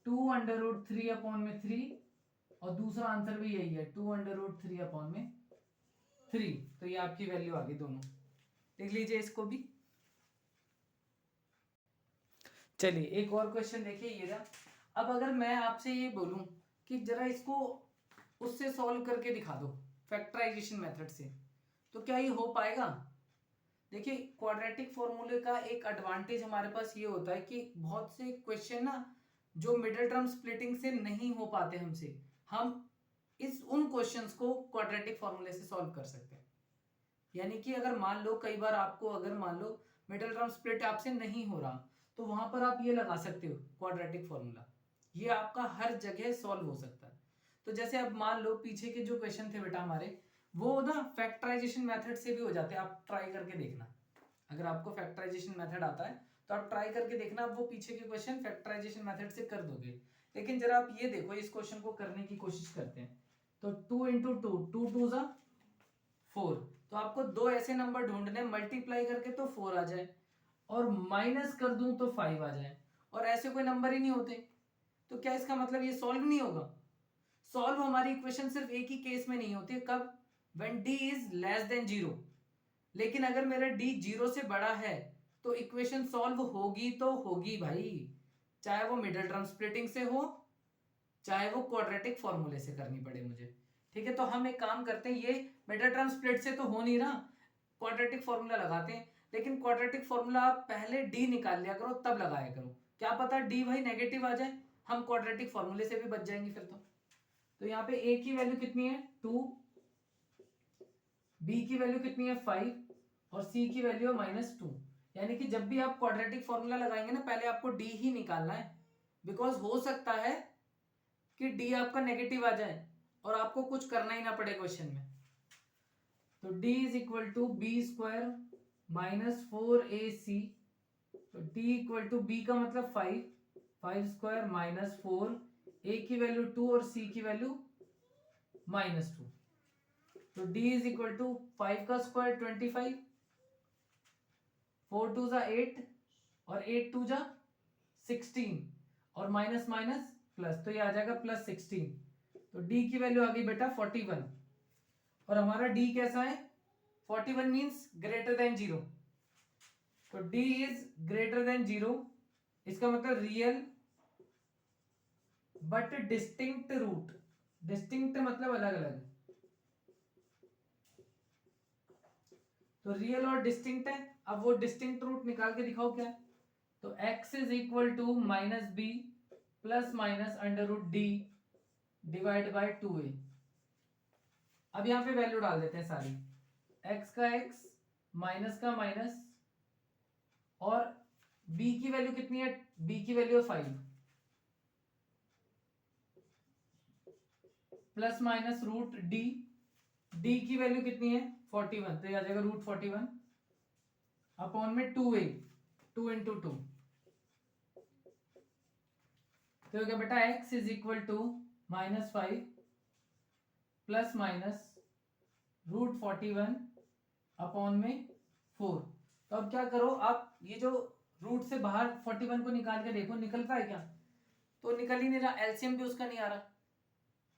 2√3 अपॉन में 3, और दूसरा आंसर भी यही है 2√3 अपॉन में 3, तो ये आपकी वैल्यू आ गई दोनों, देख लीजिए इसको भी। चलिए एक और क्वेश्चन देखिए ये रहा। अब अगर मैं आपसे ये बोलूं कि जरा इसको उससे सॉल्व करके दिखा दो फैक्टराइजेशन मेथड से, तो क्या ये हो पाएगा। देखिए क्वाड्रेटिक फॉर्मूले का एक एडवांटेज हमारे पास ये होता है कि बहुत से क्वेश्चन ना जो मिडिल टर्म स्प्लिटिंग से नहीं हो पाते हमसे, हम उन क्वेश्चंस को क्वाड्रेटिक फॉर्मूले से सॉल्व कर सकते हैं। यानी कि अगर मान लो कई बार आपको अगर मान लो मिडिल टर्म स्प्लिट आपसे नहीं हो रहा तो वहां पर आप ये लगा सकते हो क्वाड्रेटिक फॉर्मूला, ये आपका हर जगह सॉल्व हो सकता है। तो जैसे अब मान लो पीछे के जो क्वेश्चन थे बेटा हमारे, वो ना फैक्टराइजेशन मेथड से भी हो जाते हैं, आप ट्राई करके देखना। अगर आपको फैक्टराइजेशन मेथड आता है तो आप ट्राई करके देखना, वो पीछे के क्वेश्चन फैक्टराइजेशन मेथड से कर दोगे। लेकिन जरा आप ये देखो, इस क्वेश्चन को करने की कोशिश करते हैं। तो 2 इंटू टू, 2 2 जा 4, तो आपको दो ऐसे नंबर ढूंढने, मल्टीप्लाई करके तो 4 आ जाए और माइनस कर दूं तो 5 आ जाए, और ऐसे कोई नंबर ही नहीं होते। तो क्या इसका मतलब ये सॉल्व नहीं होगा? सॉल्व हमारी इक्वेशन सिर्फ एक ही केस में नहीं होती, कब? When d is less than 0। लेकिन अगर मेरा d 0 से बड़ा है तो इक्वेशन सॉल्व होगी तो होगी भाई, चाहे वो मिडिल टर्म स्प्लिटिंग से हो, चाहे वो क्वाड्रेटिक फॉर्मूले से करनी पड़े मुझे। ठीक है, तो हम एक काम करते हैं, ये मिडिल टर्म स्प्लिट से तो हो नहीं रहा, क्वाड्रेटिक फॉर्मूला लगाते हैं। लेकिन क्वाड्रेटिक फॉर्मूला आप पहले d निकाल लिया करो, तब लगाया करो, क्या पता d भाई नेगेटिव आ जाए, हम क्वाड्रेटिक फॉर्मूले से भी बच जाएंगे फिर तो यहाँ पे a की वैल्यू कितनी है 2, b की वैल्यू कितनी है 5 और c की वैल्यू है -2। यानी कि जब भी आप क्वाड्रेटिक फॉर्मूला लगाएंगे ना, पहले आपको d ही निकालना है, बिकॉज हो सकता है कि d आपका नेगेटिव आ जाए और आपको कुछ करना ही ना पड़े क्वेश्चन में। तो d is equal to b square -4ac, तो d इक्वल टू b का मतलब 5, 5 स्क्वायर -4, a की वैल्यू 2 और c की वैल्यू -2। तो d इज इक्वल टू 5 का स्क्वायर 25, 4 2 जा 8 और 8 2 जा 16 और माइनस माइनस प्लस, तो ये आ जाएगा +16। तो d की वैल्यू आ गई बेटा 41, और हमारा d कैसा है 41 मींस ग्रेटर देन 0। तो d इज ग्रेटर देन 0, इसका मतलब real but distinct root, distinct मतलब अलग अलग, तो रियल और डिस्टिंक्ट है। अब वो डिस्टिंक्ट रूट निकाल के दिखाओ क्या। तो x is equal to -b plus minus √d divide by 2a। अब यहां पे वैल्यू डाल देते हैं सारी, x का x, माइनस का माइनस, और b की वैल्यू कितनी है, b की वैल्यू है 5, प्लस माइनस √d, d की वैल्यू कितनी है 41, तो ये आ जाएगा √41 अपॉन में 2a, 2 इंटू 2, तो क्या बेटा x is equal to -5 plus minus √41 upon में 4। तो अब क्या करो आप, ये जो रूट से बाहर 41 को निकाल के देखो निकलता है क्या, तो निकल ही नहीं रहा, एलसीएम भी उसका नहीं आ रहा।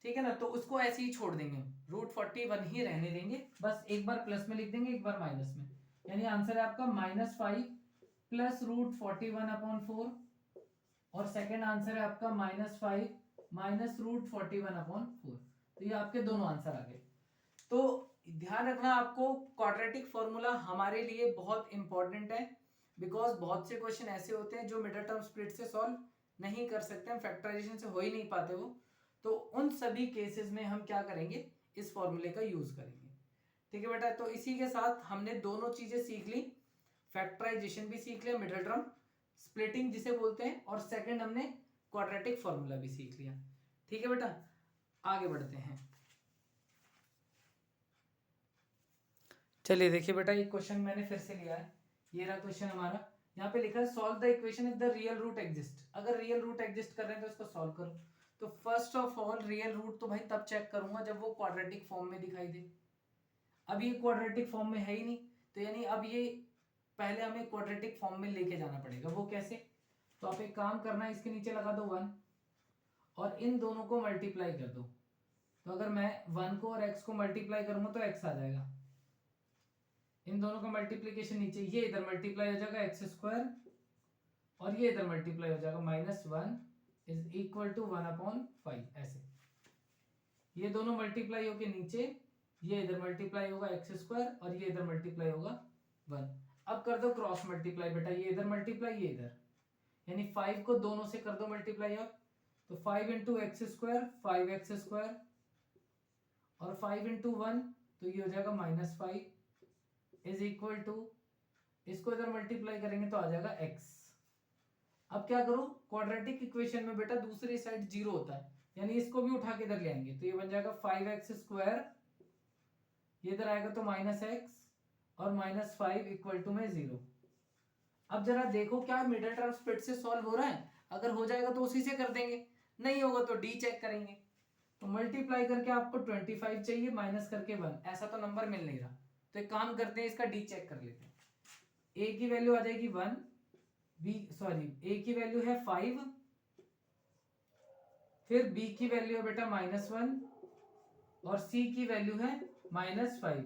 ठीक है ना, तो उसको ऐसे ही छोड़ देंगे, √41 ही रहने देंगे, बस एक बार प्लस में लिख देंगे एक बार माइनस में, यानी आंसर है आपका -5 प्लस √41 अपॉन 4, और सेकेंड आंसर है आपका -5 माइनस √41 अपॉन 4। तो ये आपके दोनों आंसर आ गए। तो ध्यान रखना आपको, क्वाड्रेटिक फॉर्मूला हमारे लिए बहुत इंपॉर्टेंट है, बिकॉज बहुत से क्वेश्चन ऐसे होते हैं जो मिडिल टर्म स्प्लिट से सॉल्व नहीं कर सकते हैं, फैक्टराइजेशन से हो ही नहीं पाते वो, तो उन सभी केसेस में हम क्या करेंगे, इस फॉर्मूले का यूज करेंगे। ठीक है बेटा, तो इसी के साथ हमने दोनों चीजें सीख ली, फैक्टराइजेशन भी सीख लिया, मिडिल टर्म स्प्लिटिंग जिसे बोलते हैं, और सेकंड हमने क्वाड्रेटिक फॉर्मूला भी सीख लिया। ठीक है बेटा, आगे बढ़ते हैं। चलिए देखिए बेटा, ये क्वेश्चन मैंने फिर से लिया है, ये रहा क्वेश्चन हमारा। यहाँ पे लिखा है solve the equation if the real root exist. अगर रियल रूट एग्जिस्ट कर रहे हैं तो इसको सॉल्व करो। तो first of all real root तो भाई तब चेक करूंगा जब वो क्वाड्रेटिक फॉर्म में दिखाई दे। अब ये क्वाड्रेटिक फॉर्म में है ही नहीं, तो यानी अब ये पहले हमें क्वाड्रेटिक फॉर्म में लेके जाना पड़ेगा। वो कैसे? तो आप एक काम करना, इसके नीचे लगा दो 1 और इन दोनों को मल्टीप्लाई कर दो। तो अगर मैं 1 को और x को मल्टीप्लाई करूंगा तो x आ जाएगा, इन दोनों का मल्टीप्लीकेशन नीचे, ये इधर मल्टीप्लाई हो जाएगा x² और ये इधर मल्टीप्लाई हो जाएगा -1 इज इक्वल टू 1/5। ऐसे ये दोनों मल्टीप्लाई होके नीचे, ये इधर मल्टीप्लाई होगा x² और ये इधर मल्टीप्लाई होगा 1। अब कर दो क्रॉस मल्टीप्लाई बेटा, ये इधर मल्टीप्लाई ये इधर, यानी 5 को दोनों से कर दो मल्टीप्लाई आप, तो 5 इंटू x² 5x² और 5 इंटू 1 तो ये हो जाएगा -5 इज इक्वल टू, इसको इधर मल्टीप्लाई करेंगे तो आ जाएगा x। अब क्या करो, क्वाड्रेटिक इक्वेशन में बेटा दूसरी साइड जीरो होता है, यानी इसको भी उठा के इधर ले आएंगे तो ये बन जाएगा 5x², ये इधर आएगा तो -x और -5 इक्वल टू में 0। अब जरा देखो क्या मिडिल टर्म स्प्लिट से सॉल्व हो रहा है, अगर हो जाएगा तो उसी से कर देंगे, नहीं होगा तो डी चेक करेंगे। तो मल्टीप्लाई करके आपको 25 चाहिए, माइनस करके 1, ऐसा तो नंबर मिल नहीं रहा, तो एक काम करते हैं इसका डी चेक कर लेते हैं। a की वैल्यू आ जाएगी 1, a की वैल्यू है 5, फिर b की वैल्यू है बेटा -1 और c की वैल्यू है -5।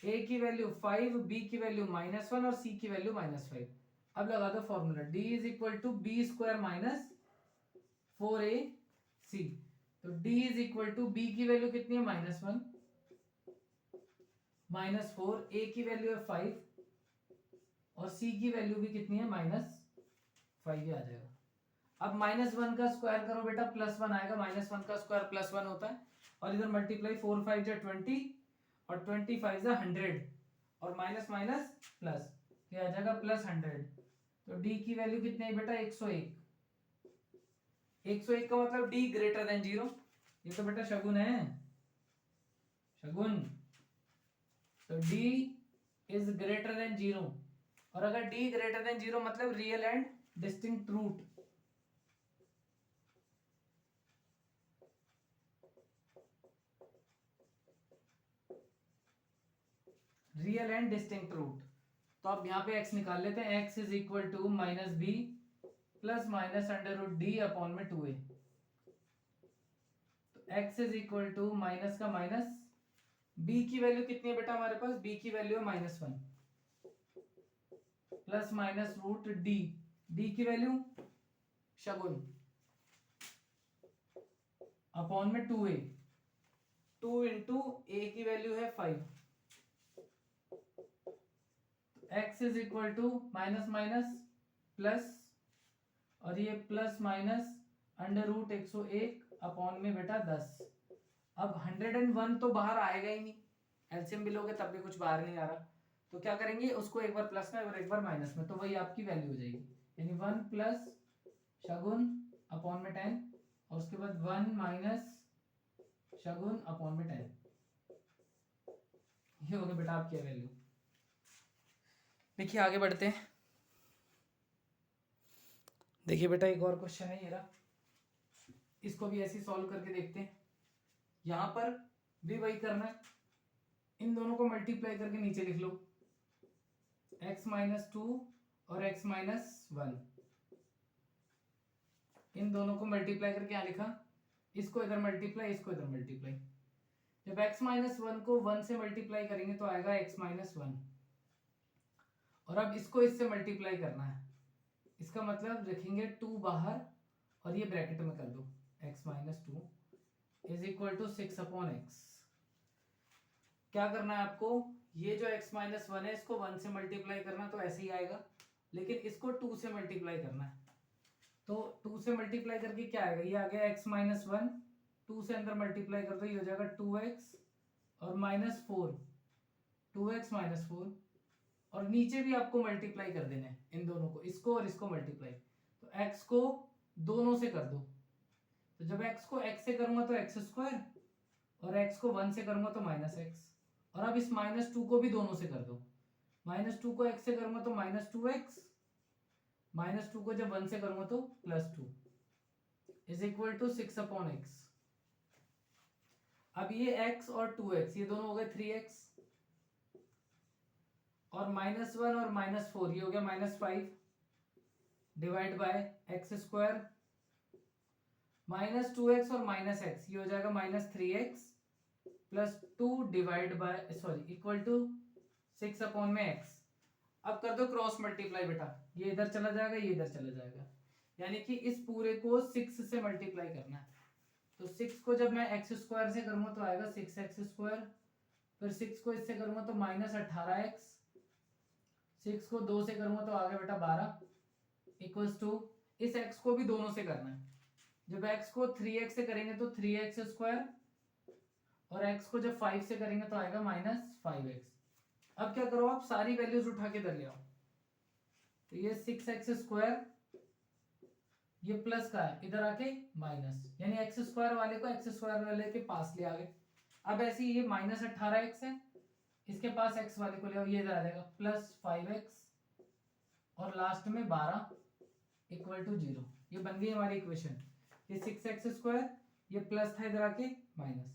a की वैल्यू 5, b की वैल्यू -1 और c की वैल्यू -5। अब लगा दो formula, d is equal to b² -4ac। तो d is equal to b की वैल्यू कितनी है -1 -4, a की वैल्यू है 5 और c की वैल्यू भी कितनी है -5 ही आ जाएगा। अब -1 का स्क्वायर करो बेटा, +1 आएगा, -1 का स्क्वायर +1 होता है, और इधर मल्टीप्लाई 4 5 जा 20 और 25 जा 100 और माइनस माइनस प्लस, ये आ जाएगा +100। तो d की वैल्यू कितनी है बेटा 101। 101 का मतलब d ग्रेटर देन 0, ये तो बेटा शगुन है, शगुन। तो d इज ग्रेटर देन 0, और अगर d ग्रेटर देन 0 मतलब real and distinct root. Real and distinct root, तो अब यहाँ पे x निकाल लेते हैं, x is equal to -b plus minus √d upon में 2a। तो x is equal to minus का माइनस, b की वैल्यू कितनी है बेटा हमारे पास, b की वैल्यू है -1 प्लस माइनस √d, d की वैल्यू शगुन अपॉन में 2a, 2 इंटू a की वैल्यू है 5। x is equal to minus minus plus, और ये प्लस माइनस √101 अपॉन में बेटा 10। अब 101 तो बाहर आएगा ही नहीं, एलसीएम भी लोगे तब भी कुछ बाहर नहीं आ रहा, तो क्या करेंगे उसको एक बार प्लस में और एक बार माइनस में, तो वही आपकी वैल्यू हो जाएगी, यानी 1 प्लस शगुन अपॉन में 10 और उसके बाद 1 माइनस शगुन अपॉन में 10, ये होगा बेटा आपकी वैल्यू। देखिए आगे बढ़ते हैं, देखिए बेटा एक और क्वेश्चन है ये रहा, इसको भी ऐसे सॉल्व करके देखते हैं। यहां पर भी वही करना है, इन दोनों को मल्टीप्लाई करके नीचे लिख लो, x-2 और x-1, इन दोनों को मल्टीप्लाई करके यहाँ लिखा, इसको इधर मल्टीप्लाई, इसको इधर मल्टीप्लाई। जब x-1 को 1 से मल्टीप्लाई करेंगे तो आएगा x-1, और अब इसको इससे मल्टीप्लाई करना है, इसका मतलब रखेंगे 2 बाहर और ये ब्रैकेट में कर दो, x-2 is equal to 6/x। क्या करना है आपको, ये जो x-1 है इसको 1 से मल्टीप्लाई करना, तो ऐसे ही आएगा, लेकिन इसको 2 से मल्टीप्लाई करना है, तो 2 से मल्टीप्लाई करके क्या आएगा, ये आ गया x-1, 2 से अंदर मल्टीप्लाई कर दो, ये हो जाएगा 2x और -4, 2x -4, और नीचे भी आपको मल्टीप्लाई कर देना है इन दोनों को, इसको और इसको मल्टीप्लाई, तो x को दोनों से कर दो, तो जब x को x से करूंगा तो x² और x को 1 से करूंगा तो -x, और अब इस -2 को भी दोनों से कर दो, -2 को x से करूंगा तो -2x, -2 को जब 1 से करूंगा तो +2 इज इक्वल टू 6/x। अब ये x और 2x ये दोनों हो गए 3x, और -1 और -4 ये हो गया -5 डिवाइड बाय x², -2x और -x ये हो जाएगा -3x plus 2 divide by equal to 6/x। अब कर दो क्रॉस मल्टीप्लाई बेटा, ये इधर चला जाएगा, ये इधर चला जाएगा, यानी कि इस पूरे को 6 से मल्टीप्लाई करना है, तो 6 को जब मैं x² से करूंगा तो आएगा 6x², फिर 6 को इससे करूंगा तो -18x, 6 को 2 से करूंगा तो आ गया बेटा 12 इक्वल्स टू, इस x को भी दोनों से करना है, जब x को 3x से करेंगे तो 3x², और x को जब 5 से करेंगे तो आएगा -5x, अब क्या करो, आप सारी वैल्यूज उठा के इधर ले आओ। तो ये 6x², ये प्लस का है, इधर आके माइनस, यानी x² वाले को x² वाले के पास ले आ गए। अब ऐसे ही ये -18x है, इसके पास x वाले को ले आओ, ये इधर आ जाएगा +5x और लास्ट में 12 = 0। ये बन गई हमारी इक्वेशन। ये 6x², ये प्लस था इधर आके माइनस,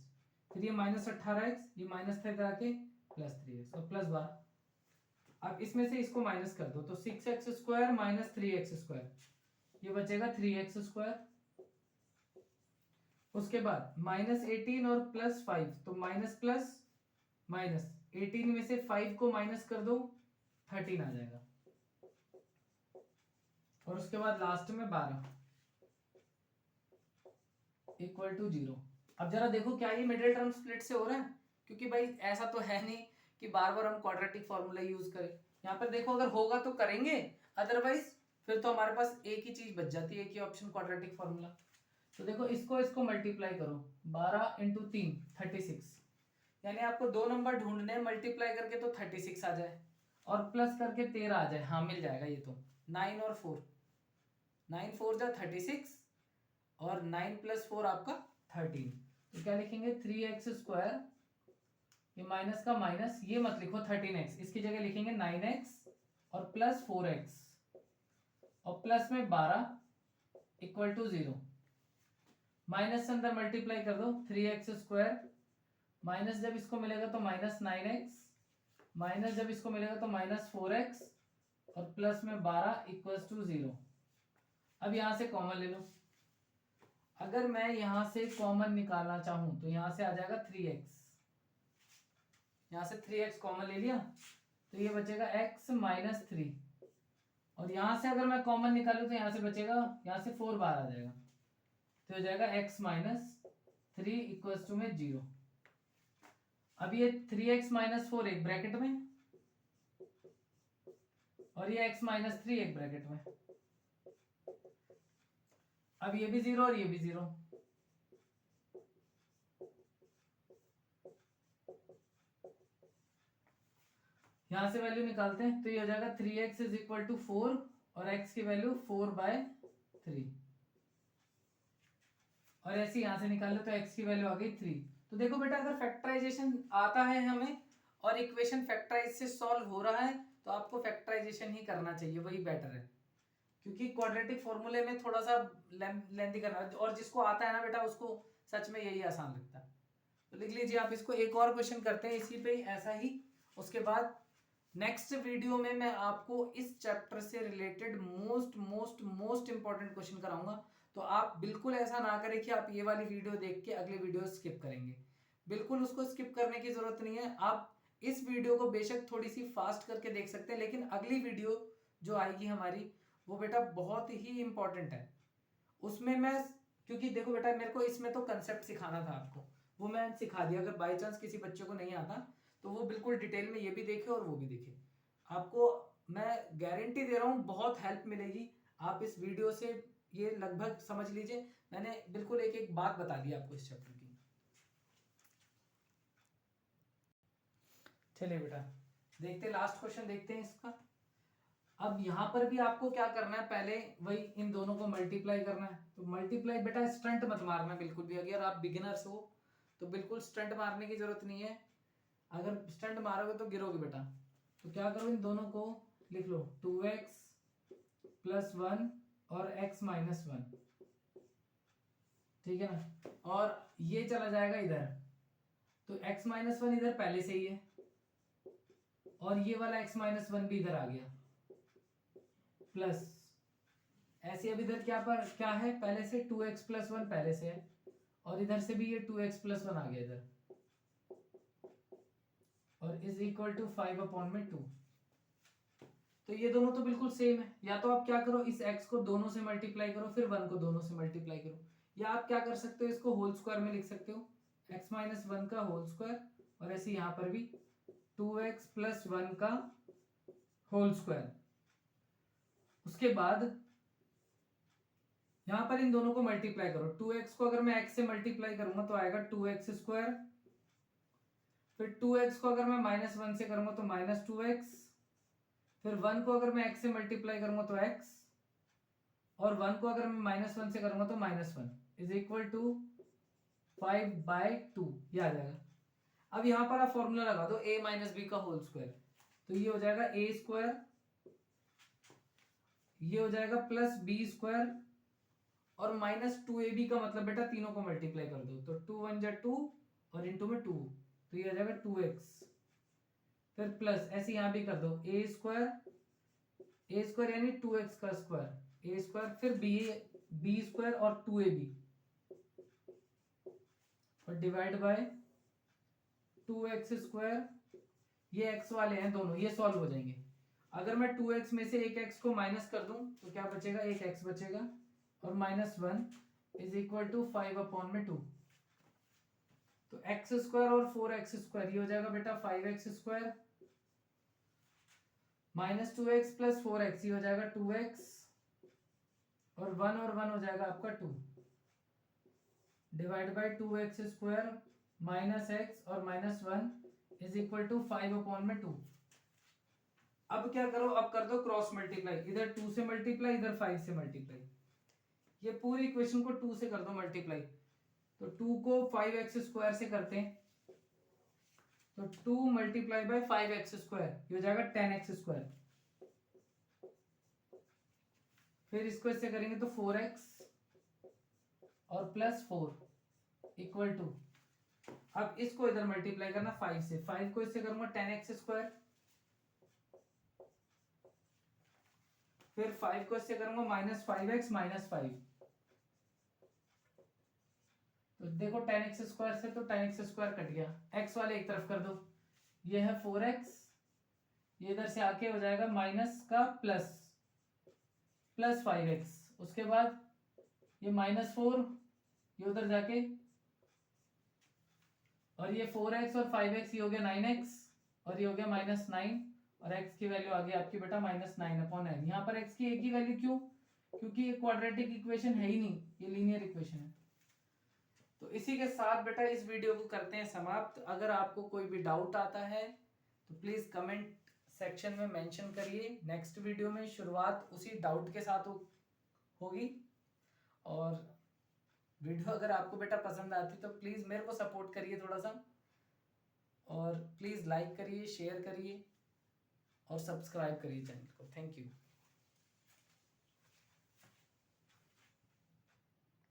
फिर ये -18x, ये माइनस था इधर आके +3x और +12। अब इसमें से इसको माइनस कर दो, तो 6x² - 3x², ये बचेगा 3x²। उसके बाद -18 और +5, तो माइनस प्लस माइनस, 18 में से 5 को माइनस कर दो, 13 आ जाएगा। और उसके बाद लास्ट में 12 = 0। अब जरा देखो क्या ये मिडिल टर्म स्प्लिट से हो रहा है, क्योंकि भाई ऐसा तो है नहीं कि बार बार हम क्वाड्रेटिक फॉर्मूला यूज करें। यहाँ पर देखो अगर होगा तो करेंगे, अदरवाइज फिर तो हमारे पास एक ही चीज बच जाती है, एक ही ऑप्शन क्वाड्रेटिक फॉर्मूला। तो देखो इसको मल्टीप्लाई करो, 12 × 3 36, यानी आपको दो नंबर ढूंढने, मल्टीप्लाई करके तो 36 आ जाए और प्लस करके 13 आ जाए। हाँ मिल जाएगा ये तो। 9 और 4, 9 4 जा 36 और 9 + 4 आपका 13। तो क्या लिखेंगे, 3x², ये माइनस का माइनस, ये मत लिखो 13x, इसकी जगह लिखेंगे 9x और +4x और प्लस में 12 = 0। माइनस से अंदर मल्टीप्लाई कर दो, 3x², माइनस जब इसको मिलेगा तो -9x, माइनस जब इसको मिलेगा तो -4x और प्लस में 12 = 0। अब यहां से कॉमन ले लो। अगर मैं यहां से कॉमन निकालना चाहूं तो यहां से आ जाएगा 3x, यहां से 3x कॉमन ले लिया, तो ये बचेगा x - 3। और यहां से अगर मैं कॉमन निकालूं तो यहां से बचेगा, यहां से 4 बाहर आ जाएगा, तो हो जाएगा x - 3 = 0। अब ये 3x - 4 एक ब्रैकेट में और ये x - 3 एक ब्रैकेट में। अब ये भी 0 और ये भी 0। यहां से वैल्यू निकालते हैं, तो ये हो जाएगा 3x = 4 और x की वैल्यू 4/3। और ऐसे यहां से निकाल लो तो x की वैल्यू आ गई 3। तो देखो बेटा, अगर फैक्टराइजेशन आता है हमें और इक्वेशन फैक्टराइज से सॉल्व हो रहा है तो आपको फैक्टराइजेशन ही करना चाहिए, वही बेटर है, क्योंकि क्वाड्रेटिक फॉर्मूले में थोड़ा सा लेंथी करना है, और जिसको आता है ना बेटा उसको सच में यही आसान लगता है। तो लिख लीजिए आप इसको। एक और क्वेश्चन करते हैं इसी पे ऐसा ही, उसके बाद नेक्स्ट वीडियो में मैं आपको इस चैप्टर से related most most most important question कराऊंगा। तो आप बिल्कुल ऐसा ना करें कि आप ये वाली वीडियो देख के अगले वीडियो स्किप करेंगे, बिल्कुल उसको स्किप करने की जरूरत नहीं है। आप इस वीडियो को बेशक थोड़ी सी फास्ट करके देख सकते हैं, लेकिन अगली वीडियो जो आएगी हमारी वो बेटा बहुत ही इंपॉर्टेंट है। उसमें मैं, क्योंकि देखो बेटा मेरे को इसमें तो कंसेप्ट सिखाना था आपको, वो मैं सिखा दिया। अगर बाई चांस किसी बच्चे को नहीं आता तो वो बिल्कुल डिटेल में ये भी देखे और वो भी देखे। आपको मैं गारंटी दे रहा हूँ बहुत हेल्प मिलेगी। आप इस वीडियो से ये लगभग समझ लीजिए, मैंने बिल्कुल एक एक बात बता दी आपको इस चैप्टर की। चलिए बेटा देखते, लास्ट क्वेश्चन देखते हैं इसका। अब यहां पर भी आपको क्या करना है, पहले वही इन दोनों को मल्टीप्लाई करना है। तो मल्टीप्लाई बेटा स्टंट मत मारना बिल्कुल भी, अगर आप बिगिनर्स हो तो बिल्कुल स्टंट मारने की जरूरत नहीं है। अगर स्टंट मारोगे तो गिरोगे बेटा। तो क्या करो, इन दोनों को लिख लो, 2x + 1 और x - 1, ठीक है ना। और ये चला जाएगा इधर, तो x - 1 इधर पहले से ही है और ये वाला x - 1 भी इधर आ गया, प्लस ऐसे अब इधर क्या है पहले से 2x + 1 पहले से है और इधर से भी ये 2x + 1 आ गया इधर, और = 5/2। तो ये दोनों तो बिल्कुल सेम है। या तो आप क्या करो, इस x को दोनों से मल्टीप्लाई करो, फिर 1 को दोनों से मल्टीप्लाई करो, या आप क्या कर सकते हो, इसको होल स्क्वायर में लिख सकते हो, x - 1 का होल स्क्वायर, और ऐसे यहाँ पर भी 2x + 1 का होल स्क्वायर। उसके बाद यहां पर इन दोनों को मल्टीप्लाई करो, 2x को अगर मैं x से मल्टीप्लाई करूंगा तो आएगा 2x², फिर 2x को अगर मैं -1 से करूंगा तो -2x, फिर 1 को अगर मैं x से मल्टीप्लाई करूंगा तो x, और 1 को अगर मैं -1 से करूंगा तो -1 इज इक्वल टू 5/2, ये आ जाएगा। अब यहाँ पर आप फॉर्मूला लगा दो a माइनस बी का होल स्क्वायर, तो ये हो जाएगा a स्क्वायर, ये हो जाएगा प्लस बी स्क्वायर, और -2ab का मतलब बेटा तीनों को मल्टीप्लाई कर दो, तो 2 1 जा 2 और इंटू में 2, तो ये आ जाएगा 2x, फिर प्लस ऐसे यहाँ भी कर दो a स्क्वायर यानी 2x का स्क्वायर, a स्क्वायर, फिर b स्क्वायर और 2ab, और डिवाइड बाय 2x स्क्वायर, ये x वाले हैं दोनों, ये सॉल्व हो जाएंगे। अगर मैं 2x में से एक x को माइनस कर दूं तो क्या बचेगा, एक x बचेगा, और -1 इज इक्वल टू 5/2, तो x स्क्वायर और 4x स्क्वायर, ये हो जाएगा बेटा 5x square, -2x plus 4x, ये हो जाएगा 2x, और 1 हो जाएगा आपका 2, divide bye 2x square minus x और -1 इज इक्वल टू 5/2। अब क्या करो, अब कर दो क्रॉस मल्टीप्लाई, इधर 2 से मल्टीप्लाई, इधर 5 से मल्टीप्लाई, ये पूरी इक्वेशन को 2 से कर दो मल्टीप्लाई, तो 2 को 5x स्क्वायर से करते हैं, तो 2 मल्टीप्लाई बाय 5x स्क्वायर, ये हो जाएगा 10x स्क्वायर, फिर इसको इससे करेंगे तो 4x और प्लस 4 इक्वल टू, अब इसको इधर मल्टीप्लाई करना 5 से, 5 को इससे करूंगा 10x स्क्वायर, फिर 5 को इससे करूंगा -5x -5, तो देखो 10x स्क्वायर से तो 10x स्क्वायर कट गया, x वाले एक तरफ कर दो, ये है 4x, ये इधर से आके हो जाएगा माइनस का प्लस 5x, उसके बाद ये -4, ये उधर जाके, और ये 4x और 5x, ये हो गया 9x, और ये हो गया -9, और x की वैल्यू आ गई आपकी बेटा -9/9। यहाँ पर x की एक ही वैल्यू, क्यों, क्योंकि ये क्वाड्रेटिक इक्वेशन है ही नहीं, ये लीनियर इक्वेशन है। तो इसी के साथ बेटा इस वीडियो को करते हैं समाप्त। अगर आपको कोई भी डाउट आता है तो प्लीज कमेंट सेक्शन में मेंशन करिए, नेक्स्ट वीडियो में शुरुआत उसी डाउट के साथ होगी। और वीडियो अगर आपको बेटा पसंद आती तो प्लीज मेरे को सपोर्ट करिए थोड़ा सा, और प्लीज लाइक करिए, शेयर करिए और सब्सक्राइब करिए चैनल को। Thank you.